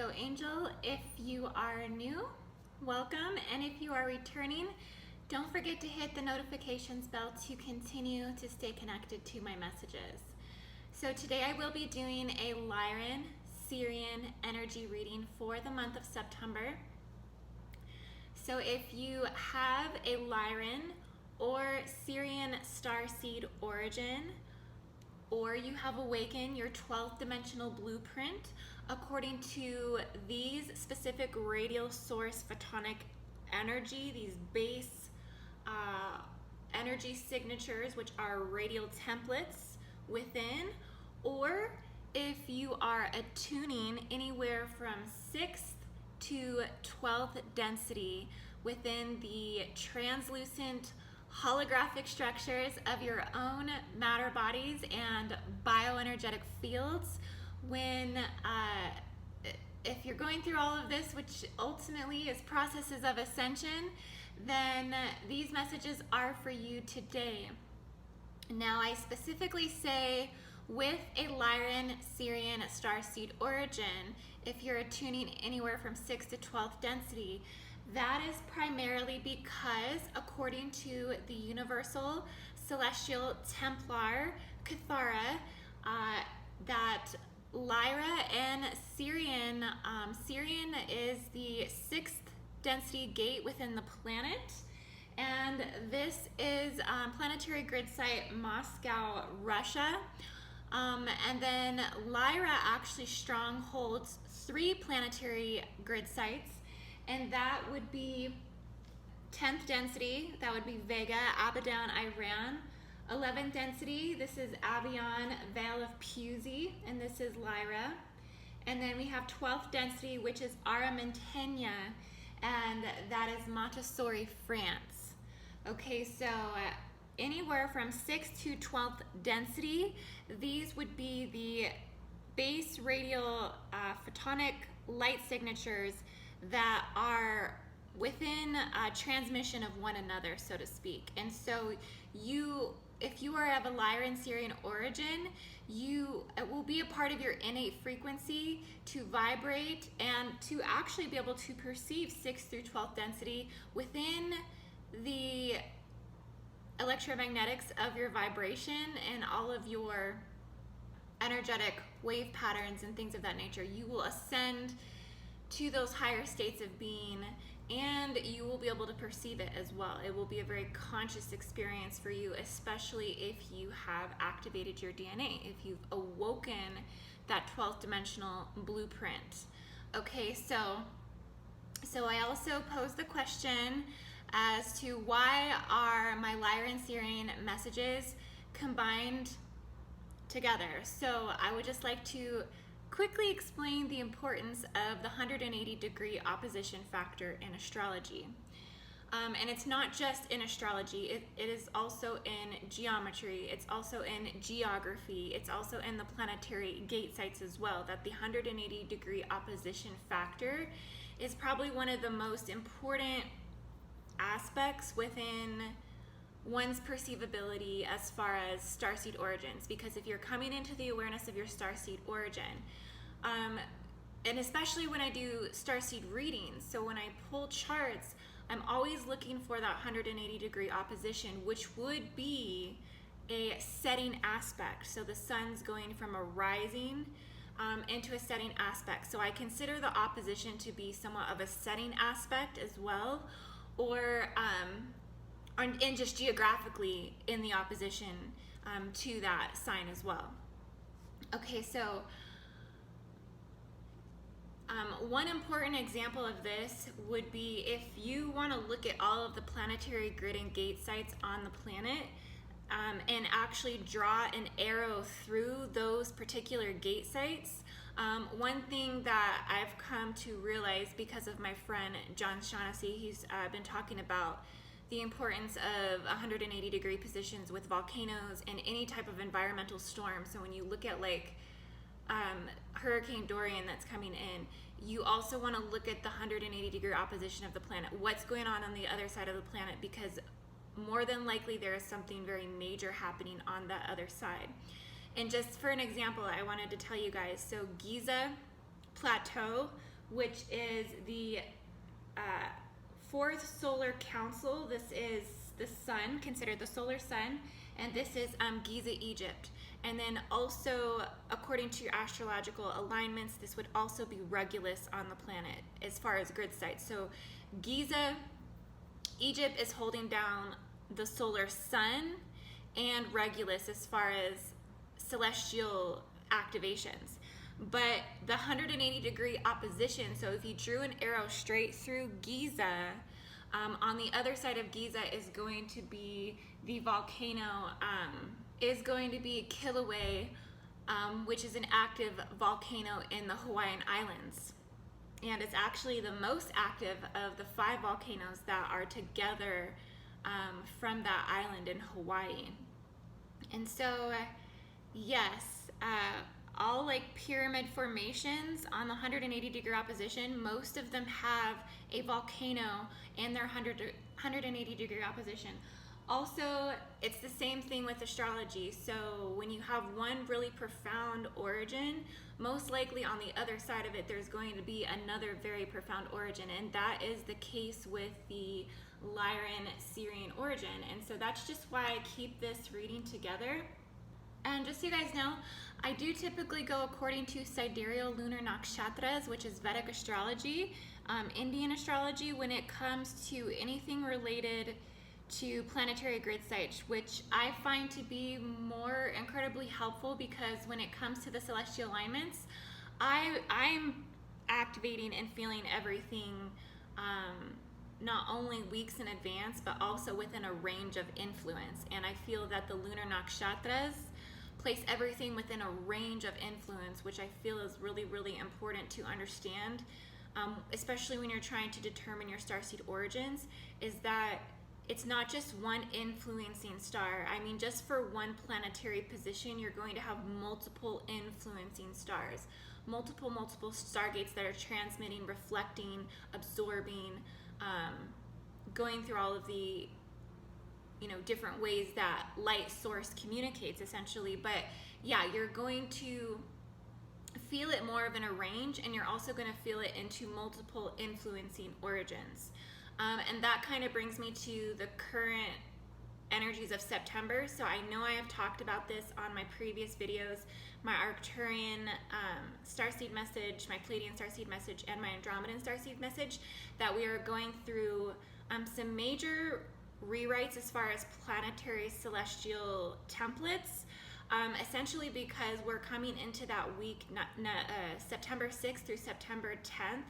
IndigoAngel. If you are new, welcome, and if you are returning, don't forget to hit the notifications bell to continue to stay connected to my messages. So today I will be doing a Lyran Sirian energy reading for the month of September. So if you have a Lyran or Sirian Starseed origin, or you have awakened your 12th dimensional blueprint according to these specific radial source photonic energy, these base energy signatures, which are radial templates within, or if you are attuning anywhere from 6th to 12th density within the translucent holographic structures of your own matter bodies and bioenergetic fields. If you're going through all of this, which ultimately is processes of ascension, then these messages are for you today. Now, I specifically say with a Lyran Sirian Starseed origin, if you're attuning anywhere from 6th to 12th density, that is primarily because, according to the Universal Celestial Templar Cathara, that Lyra and Sirian, Sirian is the 6th density gate within the planet, and this is Planetary Grid Site Moscow, Russia. And then Lyra actually strongholds 3 planetary grid sites, and that would be 10th density, that would be Vega, Abadan, Iran. 11th density, this is Avion, Vale of Pusey, and this is Lyra. And then we have 12th density, which is Armentania, and that is Montessori, France. Okay, so anywhere from 6th to 12th density, these would be the base radial photonic light signatures that are within transmission of one another, so to speak. And so if you are of a Lyran Sirian origin, it will be a part of your innate frequency to vibrate and to actually be able to perceive 6th through 12th density within the electromagnetics of your vibration and all of your energetic wave patterns and things of that nature. You will ascend to those higher states of being, and you will be able to perceive it as well. It will be a very conscious experience for you, especially if you have activated your DNA, if you've awoken that 12th dimensional blueprint. Okay, so I also posed the question as to why are my Lyran Sirian messages combined together. So I would just like to quickly explain the importance of the 180-degree opposition factor in astrology. And it's not just in astrology, it is also in geometry, it's also in geography, it's also in the planetary gate sites as well, that the 180-degree opposition factor is probably one of the most important aspects within one's perceivability as far as starseed origins, because if you're coming into the awareness of your starseed origin, and especially when I do starseed readings, so when I pull charts, I'm always looking for that 180-degree opposition, which would be a setting aspect. So the sun's going from a rising into a setting aspect. So I consider the opposition to be somewhat of a setting aspect as well, or and just geographically in the opposition to that sign as well. Okay, so one important example of this would be if you want to look at all of the planetary grid and gate sites on the planet and actually draw an arrow through those particular gate sites. One thing that I've come to realize because of my friend John Shaughnessy, he's been talking about the importance of 180-degree positions with volcanoes and any type of environmental storm. So when you look at like Hurricane Dorian that's coming in, you also want to look at the 180-degree opposition of the planet. What's going on the other side of the planet? Because more than likely there is something very major happening on that other side. And just for an example, I wanted to tell you guys, so Giza plateau, which is the fourth solar council. This is the sun, considered the solar sun, and this is Giza, Egypt. And then also, according to your astrological alignments, this would also be Regulus on the planet as far as grid sites. So Giza, Egypt is holding down the solar sun, and Regulus as far as celestial activations. But the 180-degree opposition, so if you drew an arrow straight through Giza, on the other side of Giza is going to be the volcano, is going to be Kilauea, which is an active volcano in the Hawaiian Islands. And it's actually the most active of the 5 volcanoes that are together from that island in Hawaii. And so, yes, all like pyramid formations on the 180-degree opposition, most of them have a volcano in their 180-degree opposition. Also, it's the same thing with astrology. So when you have one really profound origin, most likely on the other side of it, there's going to be another very profound origin. And that is the case with the Lyran Sirian origin. And so that's just why I keep this reading together. And just so you guys know, I do typically go according to sidereal lunar nakshatras, which is Vedic astrology, Indian astrology, when it comes to anything related to planetary grid sites, which I find to be more incredibly helpful, because when it comes to the celestial alignments, I'm activating and feeling everything not only weeks in advance, but also within a range of influence. And I feel that the lunar nakshatras place everything within a range of influence, which I feel is really, really important to understand, especially when you're trying to determine your starseed origins, is that it's not just one influencing star. I mean, just for one planetary position, you're going to have multiple influencing stars, multiple stargates that are transmitting, reflecting, absorbing, going through all of the different ways that light source communicates, essentially. But yeah, you're going to feel it more of in a range, and you're also going to feel it into multiple influencing origins. And that kind of brings me to the current energies of September. So I know I have talked about this on my previous videos, my Arcturian starseed message, my Pleiadian starseed message, and my Andromedan starseed message, that we are going through some major rewrites as far as planetary celestial templates, essentially because we're coming into that week, September 6th through September 10th,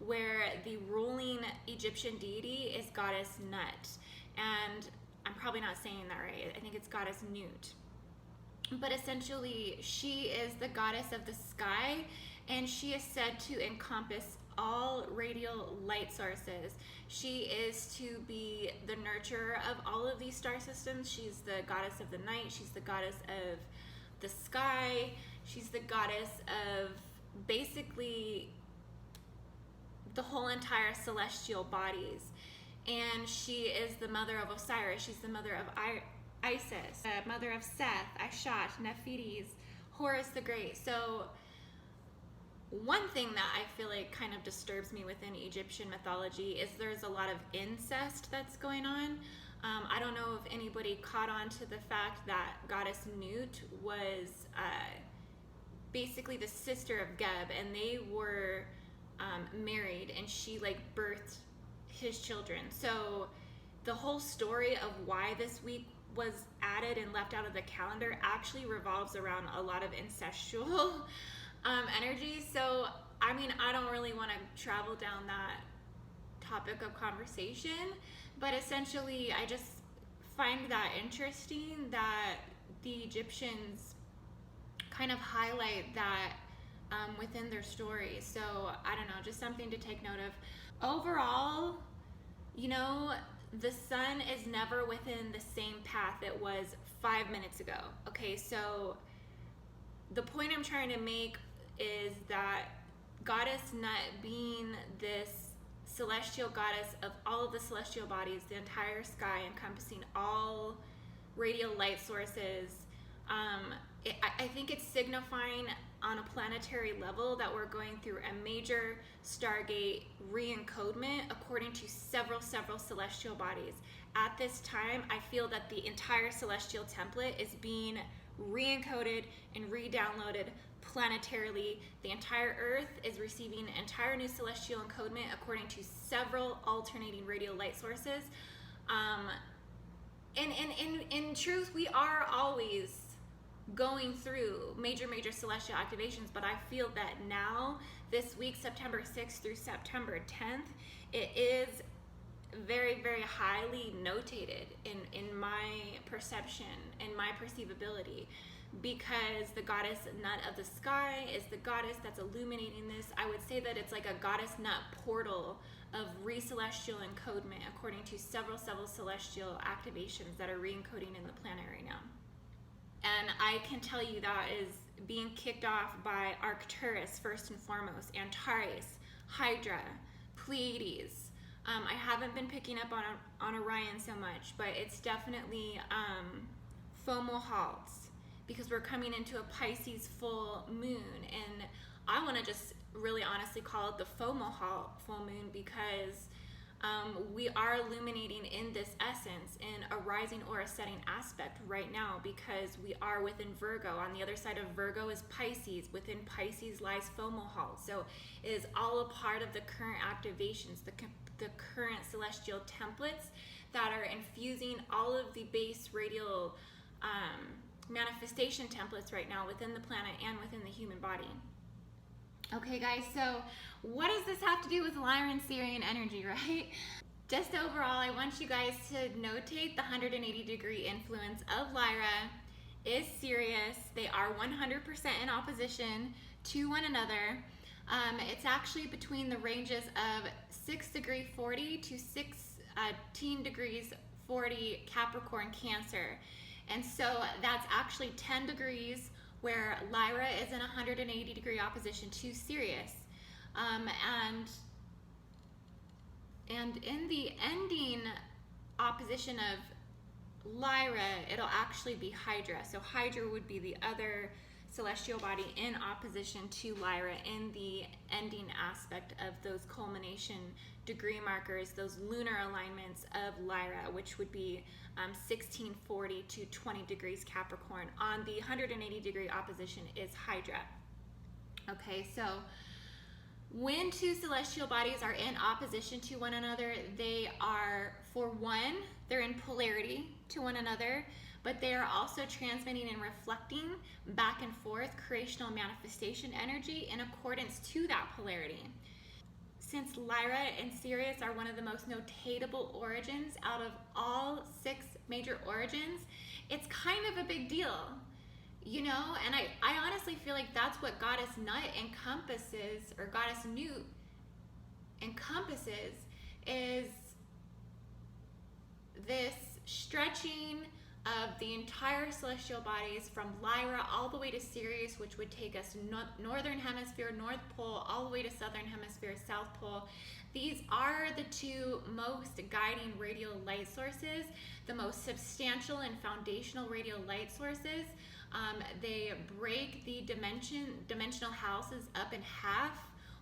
where the ruling Egyptian deity is goddess Nut. And I'm probably not saying that right. I think it's goddess Nut. But essentially, she is the goddess of the sky, and she is said to encompass all radial light sources. She is to be the nurturer of all of these star systems. She's the goddess of the night. She's the goddess of the sky. She's the goddess of basically the whole entire celestial bodies. And she is the mother of Osiris. She's the mother of Isis, the mother of Seth, Ashat, Nephites, Horus the Great. So one thing that I feel like kind of disturbs me within Egyptian mythology is there's a lot of incest that's going on. I don't know if anybody caught on to the fact that goddess Nut was basically the sister of Geb, and they were married, and she like birthed his children. So the whole story of why this week was added and left out of the calendar actually revolves around a lot of incestual energy. So I mean, I don't really want to travel down that topic of conversation, but essentially I just find that interesting that the Egyptians kind of highlight that within their story. So I don't know, just something to take note of. Overall, the sun is never within the same path it was 5 minutes ago. Okay, so the point I'm trying to make is that goddess Nut, being this celestial goddess of all of the celestial bodies, the entire sky encompassing all radial light sources, I think it's signifying on a planetary level that we're going through a major Stargate re-encodement according to several celestial bodies. At this time, I feel that the entire celestial template is being re-encoded and re-downloaded planetarily. The entire Earth is receiving an entire new celestial encodement according to several alternating radial light sources. In truth, we are always going through major celestial activations, but I feel that now, this week, September 6th through September 10th, it is very highly notated in my perception and my perceivability, because the goddess Nut of the sky is the goddess that's illuminating this. I would say that it's like a goddess Nut portal of re-celestial encodement according to several celestial activations that are re-encoding in the planet right now. And I can tell you that is being kicked off by Arcturus first and foremost, Antares, Hydra, Pleiades. I haven't been picking up on Orion so much, but it's definitely Fomalhaut, because we're coming into a Pisces full moon, and I want to just really honestly call it the Fomalhaut full moon, because we are illuminating in this essence in a rising or a setting aspect right now, because we are within Virgo. On the other side of Virgo is Pisces. Within Pisces lies Fomalhaut. So it is all a part of the current activations, the current celestial templates that are infusing all of the base radial manifestation templates right now within the planet and within the human body. Okay guys, so what does this have to do with Lyran Sirian energy, right? Just overall, I want you guys to notate the 180-degree influence of Lyra is Sirius. They are 100% in opposition to one another. It's actually between the ranges of 6 degree 40 to 16 degrees 40 Capricorn Cancer. And so that's actually 10 degrees where Lyra is in 180-degree opposition to Sirius. And in the ending opposition of Lyra, it'll actually be Hydra. So Hydra would be the other celestial body in opposition to Lyra in the ending aspect of those culmination degree markers, those lunar alignments of Lyra, which would be 1640 to 20 degrees Capricorn. On the 180-degree opposition is Hydra. Okay, so when two celestial bodies are in opposition to one another, they are, for one, they're in polarity to one another, but they are also transmitting and reflecting back and forth creational manifestation energy in accordance to that polarity. Since Lyra and Sirius are one of the most notatable origins out of all 6 major origins, it's kind of a big deal, you know? And I honestly feel like that's what Goddess Nut encompasses, or Goddess Nut encompasses, is this stretching of the entire celestial bodies from Lyra all the way to Sirius, which would take us northern hemisphere, North Pole, all the way to southern hemisphere, South Pole. These are the 2 most guiding radial light sources, the most substantial and foundational radial light sources. They break the dimensional houses up in half,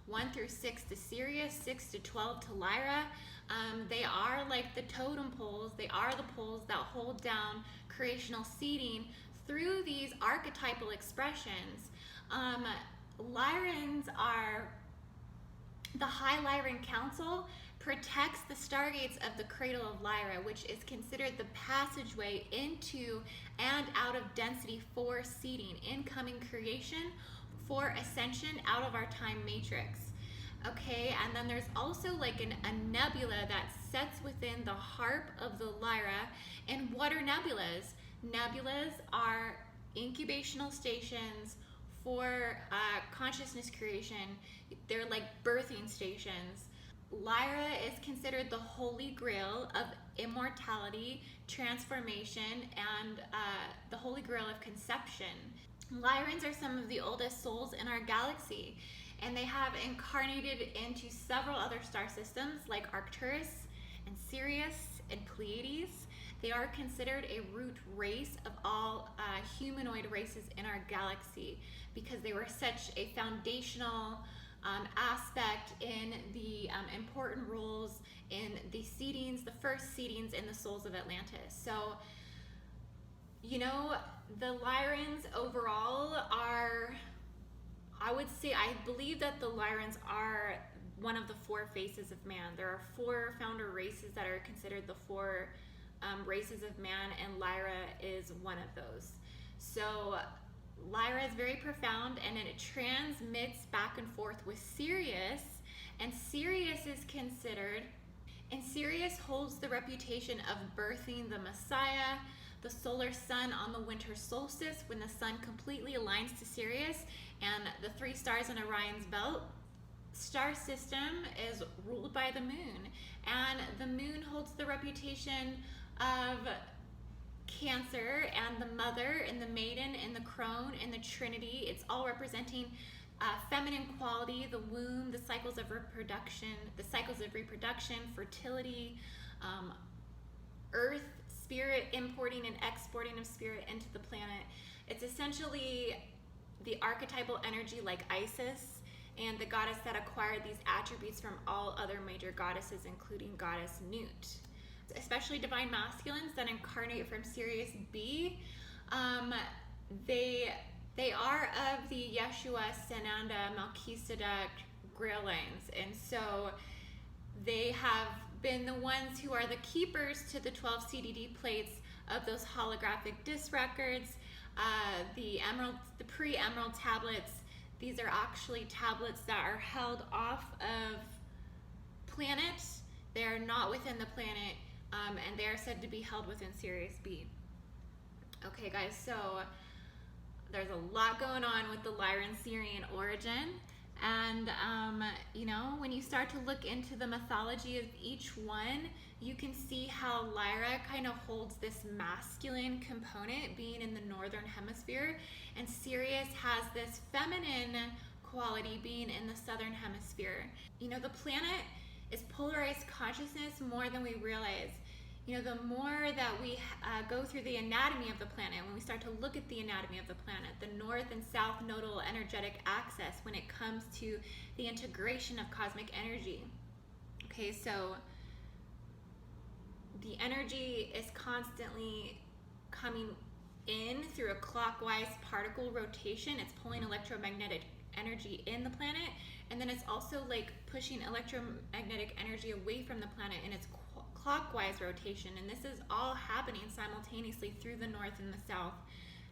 1 through 6 to Sirius, 6 to 12 to Lyra. They are like the totem poles. They are the poles that hold down creational seeding through these archetypal expressions. Lyrans are, the High Lyran Council protects the stargates of the cradle of Lyra, which is considered the passageway into and out of density for seeding, incoming creation for ascension out of our time matrix. Okay, and then there's also like a nebula that sets within the harp of the Lyra. And what are nebulas? Nebulas are incubational stations for consciousness creation. They're like birthing stations. Lyra is considered the holy grail of immortality, transformation, and the holy grail of conception. Lyrans are some of the oldest souls in our galaxy, and they have incarnated into several other star systems like Arcturus and Sirius and Pleiades. They are considered a root race of all humanoid races in our galaxy because they were such a foundational aspect in the important roles in the seedings, the first seedings in the souls of Atlantis. So, you know, the Lyrans overall are, I believe that the Lyrans are one of the four faces of man. There are four founder races that are considered the four races of man, and Lyra is one of those. So Lyra is very profound, and it transmits back and forth with Sirius, and Sirius is considered, and Sirius holds the reputation of birthing the Messiah, the solar sun on the winter solstice when the sun completely aligns to Sirius, and the three stars in Orion's belt star system is ruled by the moon, and the moon holds the reputation of Cancer and the mother and the maiden and the crone and the Trinity. It's all representing feminine quality, the womb, the cycles of reproduction, fertility, earth, spirit, importing and exporting of spirit into the planet. It's essentially the archetypal energy like Isis, and the goddess that acquired these attributes from all other major goddesses, including goddess Nut. Especially divine masculines that incarnate from Sirius B. They are of the Yeshua, Sananda, Melchizedek Grail lines, and so they have been the ones who are the keepers to the 12 CDD plates of those holographic disc records, the pre-emerald tablets. These are actually tablets that are held off of planets. They are not within the planet, and they are said to be held within Sirius B. Okay, guys, so there's a lot going on with the Lyran Sirian origin, and you know, when you start to look into the mythology of each one, you can see how Lyra kind of holds this masculine component, being in the northern hemisphere, and Sirius has this feminine quality, being in the southern hemisphere. You know, the planet is polarized consciousness more than we realize. You know, the more that we go through the anatomy of the planet, when we start to look at the anatomy of the planet, the north and south nodal energetic axis when it comes to the integration of cosmic energy. Okay, so the energy is constantly coming in through a clockwise particle rotation. It's pulling electromagnetic energy in the planet, and then it's also like pushing electromagnetic energy away from the planet in its clockwise rotation, and this is all happening simultaneously through the north and the south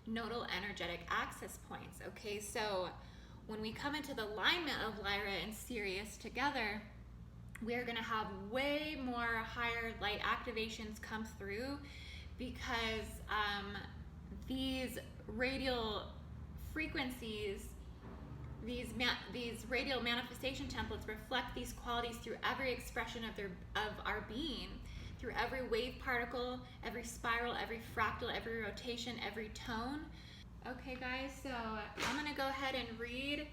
nodal energetic axis points. Okay, so when we come into the alignment of Lyra and Sirius together, we're going to have way more higher light activations come through, because these radial frequencies, these radial manifestation templates reflect these qualities through every expression of our being, through every wave particle, every spiral, every fractal, every rotation, every tone. Okay, guys, so I'm going to go ahead and read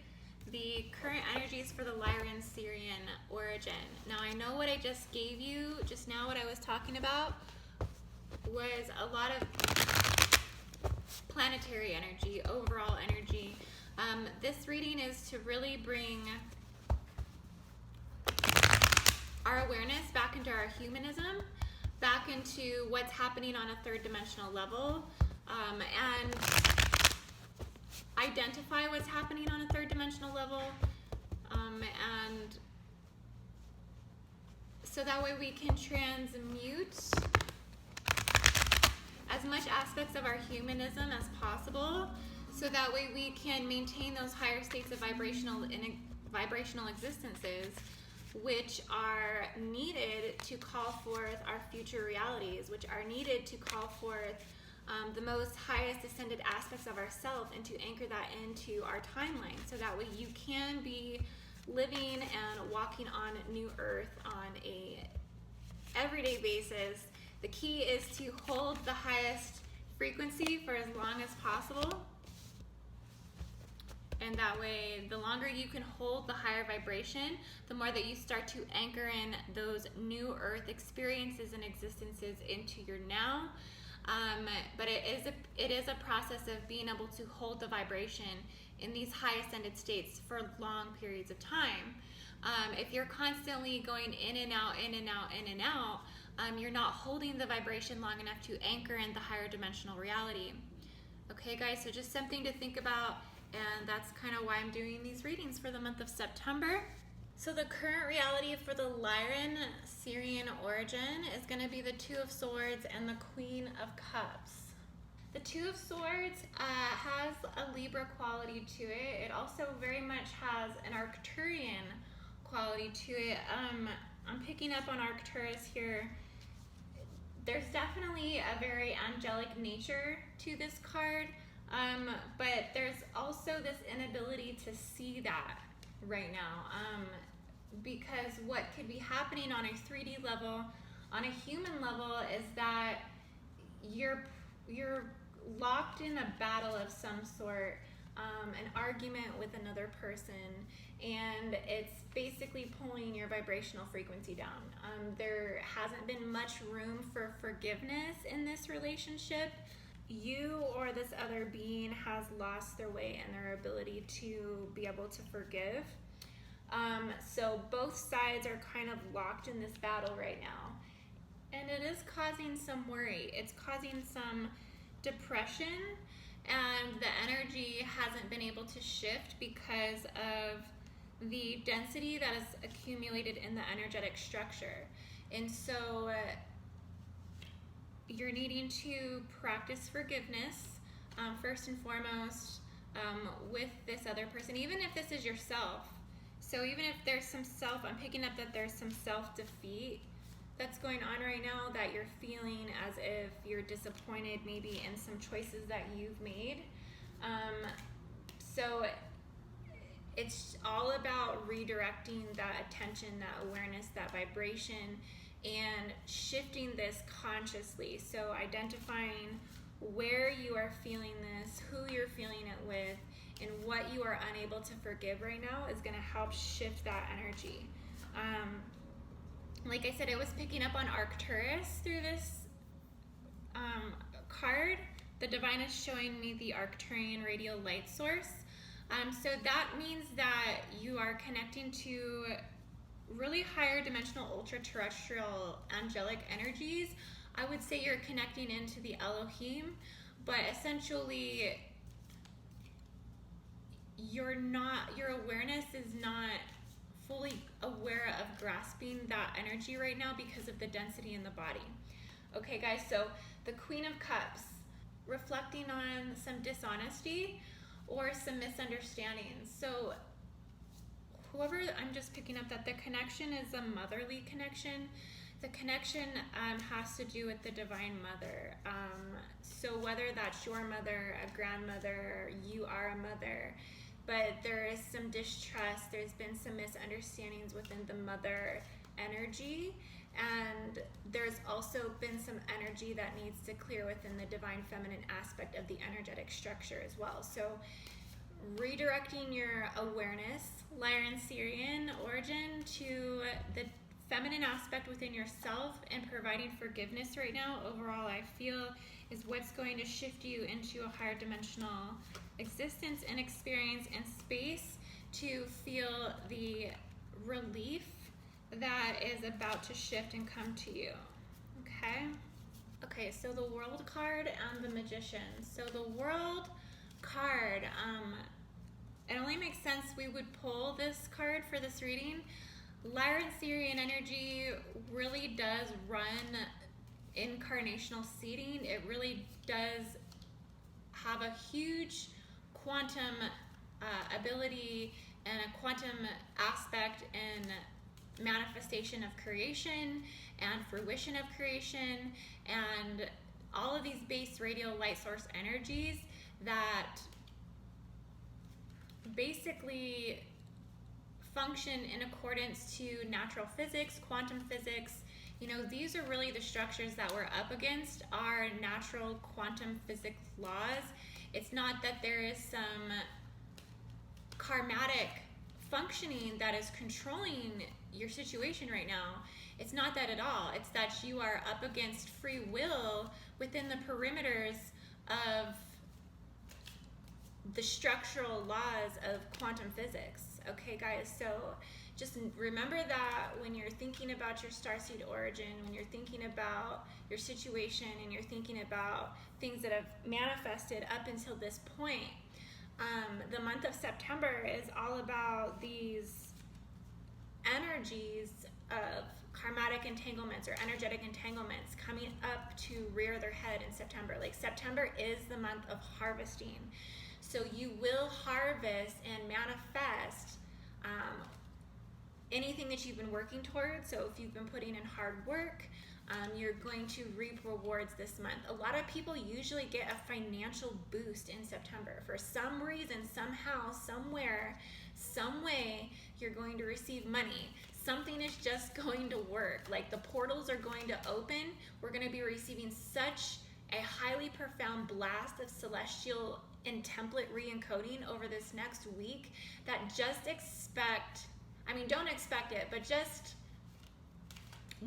the current energies for the Lyran Sirian origin. Now, I know what I just gave you just now, what I was talking about was a lot of planetary energy, overall energy. This reading is to really bring our awareness back into our humanism, back into what's happening on a third dimensional level, and identify what's happening on a third dimensional level, and so that way we can transmute as much aspects of our humanism as possible, so that way we can maintain those higher states of vibrational existences, which are needed to call forth our future realities, which are needed to call forth the most highest ascended aspects of ourself, and to anchor that into our timeline, so that way you can be living and walking on new earth on a everyday basis. The key is to hold the highest frequency for as long as possible. And that way, the longer you can hold the higher vibration, the more that you start to anchor in those new earth experiences and existences into your now. But it is a process of being able to hold the vibration in these high ascended states for long periods of time. If you're constantly going in and out, in and out, in and out, you're not holding the vibration long enough to anchor in the higher dimensional reality. Okay, guys, so just something to think about. And that's kind of why I'm doing these readings for the month of September. So the current reality for the Lyran Sirian origin is going to be the Two of Swords and the Queen of Cups. The Two of Swords has a Libra quality to it. It also very much has an Arcturian quality to it. I'm picking up on Arcturus here. There's definitely a very angelic nature to this card. But there's also this inability to see that right now, because what could be happening on a 3D level, on a human level, is that you're locked in a battle of some sort, an argument with another person, and it's basically pulling your vibrational frequency down. There hasn't been much room for forgiveness in this relationship. You or this other being has lost their way and their ability to be able to forgive. So both sides are kind of locked in this battle right now. And it is causing some worry. It's causing some depression, and the energy hasn't been able to shift because of the density that is accumulated in the energetic structure. And so you're needing to practice forgiveness, first and foremost, with this other person, even if this is yourself. So even if there's some I'm picking up that there's some self-defeat that's going on right now, that you're feeling as if you're disappointed maybe in some choices that you've made. So it's all about redirecting that attention, that awareness, that vibration, and shifting this consciously. So identifying where you are feeling this, who you're feeling it with, and what you are unable to forgive right now is going to help shift that energy. Like I said, I was picking up on Arcturus through this card. The divine is showing me the Arcturian radial light source. So that means that you are connecting to really higher dimensional ultra-terrestrial angelic energies. I would say you're connecting into the Elohim, but essentially your awareness is not fully aware of grasping that energy right now because of the density in the body. Okay, guys, so the Queen of Cups, reflecting on some dishonesty or some misunderstandings. So whoever, I'm just picking up that the connection is a motherly connection. The connection has to do with the Divine Mother. So whether that's your mother, a grandmother, you are a mother, but there is some distrust, there's been some misunderstandings within the mother energy, and there's also been some energy that needs to clear within the divine feminine aspect of the energetic structure as well. So redirecting your awareness, Lyran Sirian origin, to the feminine aspect within yourself and providing forgiveness right now, overall, I feel, is what's going to shift you into a higher dimensional existence and experience and space to feel the relief that is about to shift and come to you. Okay, so the World card and the Magician. So the World card, it only makes sense we would pull this card for this reading. Lyran Sirian energy really does run incarnational seeding. It really does have a huge quantum ability and a quantum aspect and manifestation of creation and fruition of creation, and all of these base radial light source energies that basically function in accordance to natural physics, quantum physics. You know, these are really the structures that we're up against, are natural quantum physics laws. It's not that there is some karmatic functioning that is controlling your situation right now. It's not that at all. It's that you are up against free will within the perimeters of the structural laws of quantum physics. Okay, guys, so just remember that when you're thinking about your starseed origin, when you're thinking about your situation and you're thinking about things that have manifested up until this point, the month of September is all about these energies of karmatic entanglements or energetic entanglements coming up to rear their head in September. Like, September is the month of harvesting. So you will harvest and manifest anything that you've been working towards. So if you've been putting in hard work, you're going to reap rewards this month. A lot of people usually get a financial boost in September. For some reason, somehow, somewhere, some way, you're going to receive money. Something is just going to work. Like, the portals are going to open. We're going to be receiving such a highly profound blast of celestial and template re-encoding over this next week that just expect, I mean, don't expect it, but just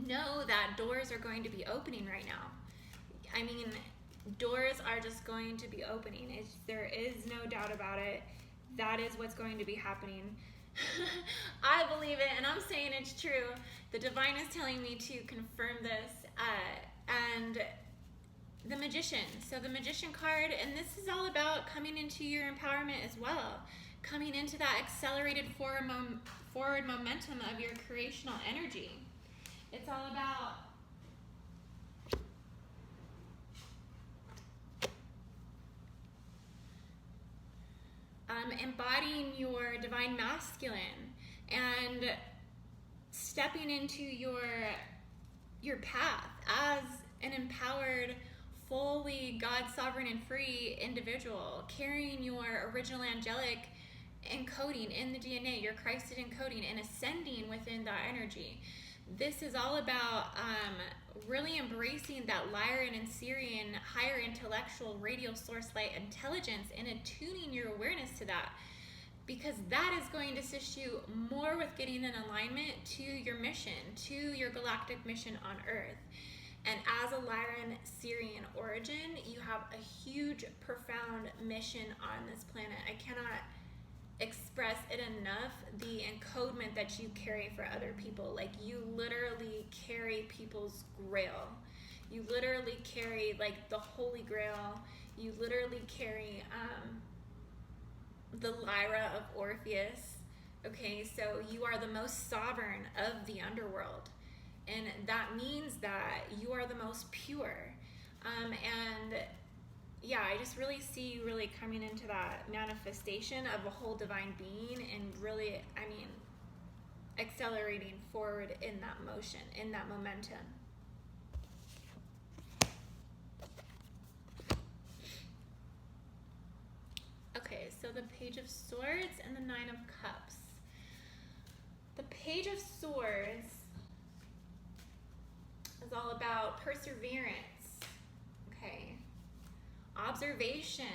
know that doors are going to be opening right now. I mean, doors are just going to be opening. There is no doubt about it. That is what's going to be happening. I believe it, and I'm saying it's true. The divine is telling me to confirm this. And the Magician. So the Magician card, and this is all about coming into your empowerment as well. Coming into that accelerated forward momentum of your creational energy. It's all about embodying your divine masculine and stepping into your path as an empowered, fully God, sovereign, and free individual, carrying your original angelic encoding in the DNA, your Christed encoding, and ascending within that energy. This is all about really embracing that Lyran and Sirian higher intellectual radial source light intelligence and attuning your awareness to that, because that is going to assist you more with getting in alignment to your mission, to your galactic mission on Earth. And as a Lyran Sirian origin, you have a huge, profound mission on this planet. I cannot express it enough, the encodement that you carry for other people. Like, you literally carry people's grail. You literally carry, like, the Holy Grail. You literally carry the Lyra of Orpheus. Okay, so you are the most sovereign of the underworld. And that means that you are the most pure. And yeah, I just really see you really coming into that manifestation of a whole divine being and really, I mean, accelerating forward in that motion, in that momentum. Okay, so the Page of Swords and the Nine of Cups. The Page of Swords is all about perseverance, okay? Observation,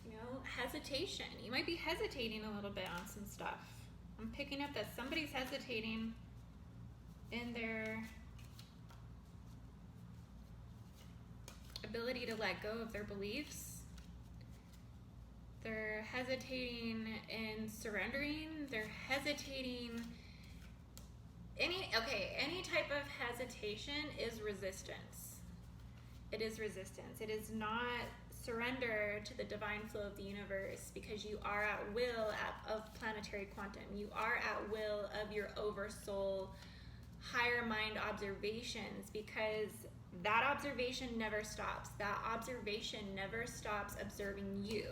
you know, hesitation. You might be hesitating a little bit on some stuff. I'm picking up that somebody's hesitating in their ability to let go of their beliefs. They're hesitating in surrendering. They're hesitating. Any type of hesitation is resistance. It is resistance. It is not surrender to the divine flow of the universe, because you are at will of planetary quantum. You are at will of your oversoul higher mind observations, because that observation never stops. That observation never stops observing you.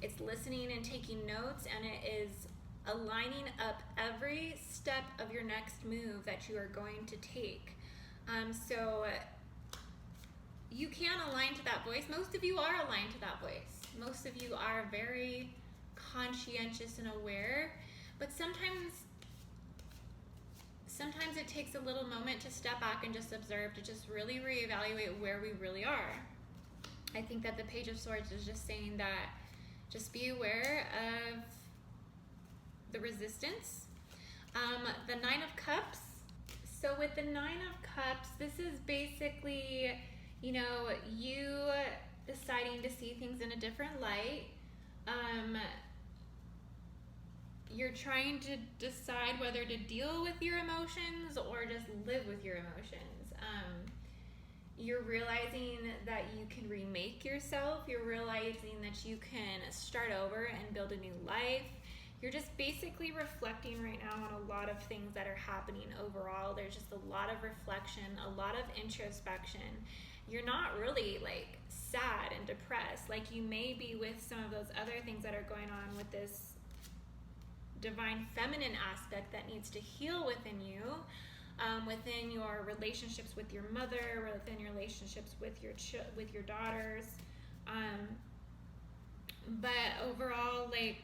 It's listening and taking notes, and it is aligning up every step of your next move that you are going to take. So you can align to that voice. Most of you are aligned to that voice. Most of you are very conscientious and aware, but sometimes it takes a little moment to step back and just observe, to just really reevaluate where we really are. I think that the Page of Swords is just saying that Just be aware of the resistance. The Nine of Cups. So with the Nine of Cups, this is basically, you know, you deciding to see things in a different light. You're trying to decide whether to deal with your emotions or just live with your emotions. You're realizing that you can remake yourself. You're realizing that you can start over and build a new life. You're just basically reflecting right now on a lot of things that are happening overall. There's just a lot of reflection, a lot of introspection. You're not really like sad and depressed like you may be with some of those other things that are going on with this divine feminine aspect that needs to heal within you, within your relationships with your mother, within your relationships with your daughters. But overall, like,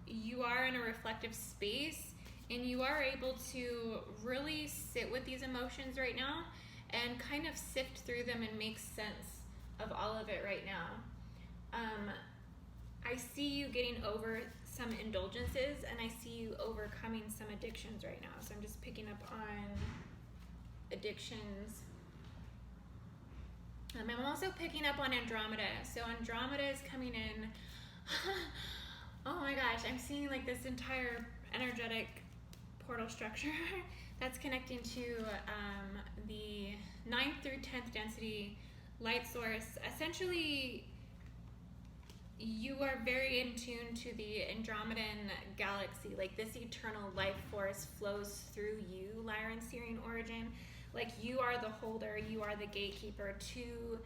you are in a reflective space and you are able to really sit with these emotions right now and kind of sift through them and make sense of all of it right now. I see you getting over some indulgences and I see you overcoming some addictions right now. So I'm just picking up on addictions. I'm also picking up on Andromeda. So Andromeda is coming in. Oh my gosh, I'm seeing like this entire energetic portal structure that's connecting to the 9th through 10th density light source. Essentially, you are very in tune to the Andromedan galaxy. Like, this eternal life force flows through you, Lyran Sirian origin. Like, you are the holder, you are the gatekeeper to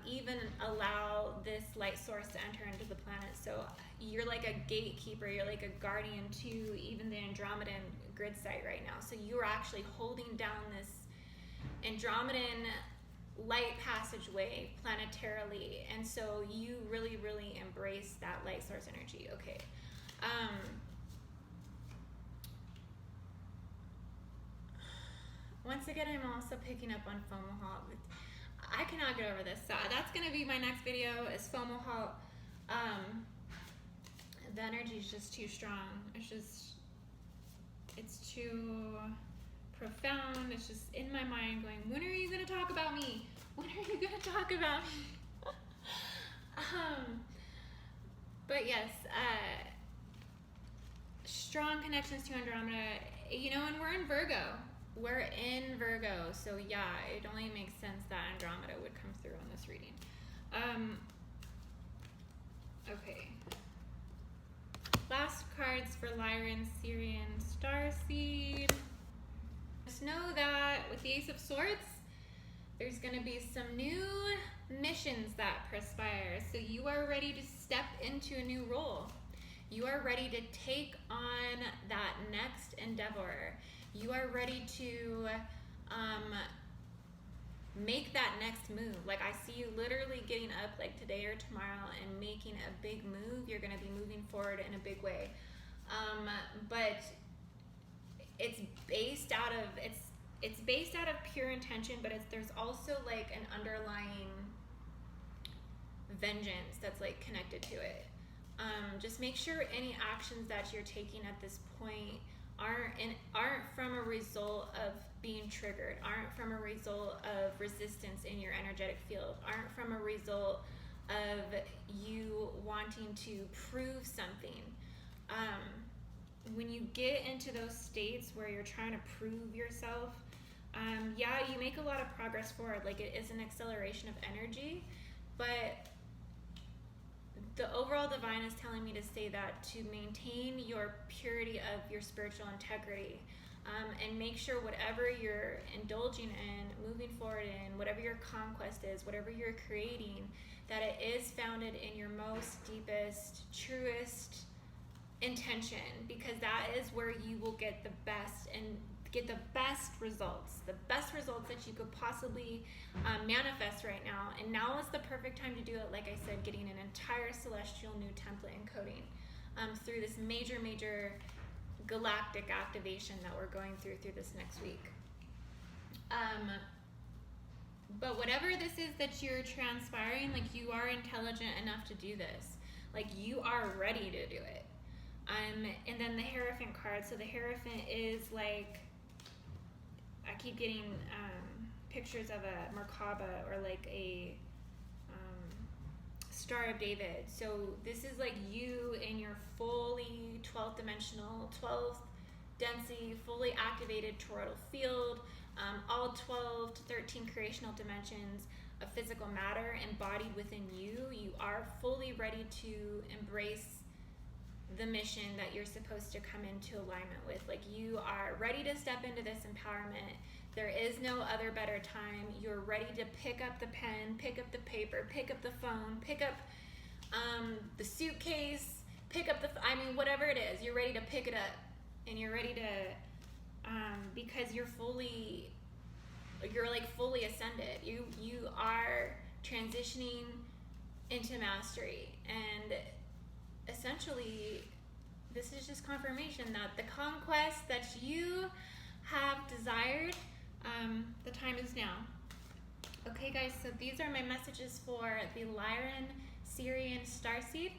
even allow this light source to enter into the planet. So you're like a gatekeeper, you're like a guardian to even the Andromedan grid site right now. So you're actually holding down this Andromedan light passageway planetarily, and so you really, really embrace that light source energy. Okay. Once again, I'm also picking up on FOMO halt. I cannot get over this. So that's gonna be my next video, is FOMO halt. The energy is just too strong. It's too profound. It's just in my mind going, when are you gonna talk about me? When are you gonna talk about me? But yes, strong connections to Andromeda, you know, and we're in Virgo. We're in Virgo, so yeah, it only makes sense that Andromeda would come through on this reading. Okay. Last cards for Lyran Sirian Starseed. Just know that with the Ace of Swords, there's going to be some new missions that perspire. So you are ready to step into a new role. You are ready to take on that next endeavor. You are ready to make that next move. Like, I see you literally getting up like today or tomorrow and making a big move. You're going to be moving forward in a big way. But it's based out of pure intention, but there's also like an underlying vengeance that's like connected to it. Just make sure any actions that you're taking at this point aren't from a result of being triggered, aren't from a result of resistance in your energetic field, aren't from a result of you wanting to prove something. When you get into those states where you're trying to prove yourself, yeah, you make a lot of progress forward. Like, it is an acceleration of energy, but the overall divine is telling me to say that to maintain your purity of your spiritual integrity, and make sure whatever you're indulging in, moving forward in, whatever your conquest is, whatever you're creating, that it is founded in your most deepest, truest intention, because that is where you will get the best and get the best results that you could possibly manifest right now. And now is the perfect time to do it. Like I said, getting an entire celestial new template and coding through this major galactic activation that we're going through this next week. But whatever this is that you're transpiring, like, you are intelligent enough to do this. Like, you are ready to do it. And then the Hierophant card. So the Hierophant is like, I keep getting pictures of a Merkaba or like a Star of David. So this is like you in your fully 12th dimensional, 12th density, fully activated toroidal field, all 12 to 13 creational dimensions of physical matter embodied within you. You are fully ready to embrace the mission that you're supposed to come into alignment with. Like, you are ready to step into this empowerment. There is no other better time. You're ready to pick up the pen, pick up the paper, pick up the phone, pick up the suitcase, pick up the, whatever it is, you're ready to pick it up. And you're ready to, because you're like fully ascended. You are transitioning into mastery. And essentially, this is just confirmation that the conquest that you have desired, the time is now. Okay, guys, so these are my messages for the Lyran Sirian Starseed.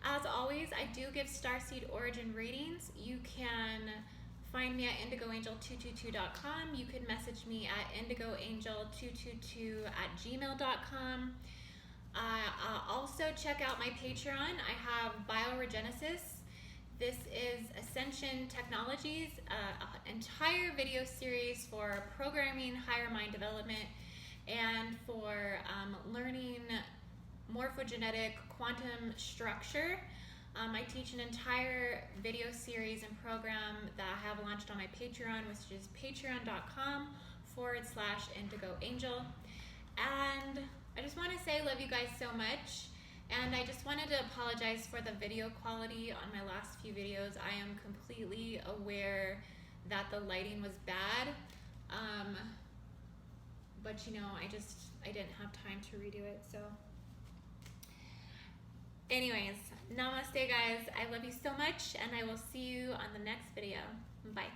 As always, I do give Starseed origin readings. You can find me at IndigoAngel222.com. You can message me at IndigoAngel222@gmail.com. Also, check out my Patreon. I have Bioregenesis. This is Ascension Technologies, an entire video series for programming, higher mind development, and for learning morphogenetic quantum structure. I teach an entire video series and program that I have launched on my Patreon, which is patreon.com/IndigoAngel. And I just want to say I love you guys so much. And I just wanted to apologize for the video quality on my last few videos. I am completely aware that the lighting was bad. But you know, I didn't have time to redo it, so. Anyways, namaste guys. I love you so much, and I will see you on the next video. Bye.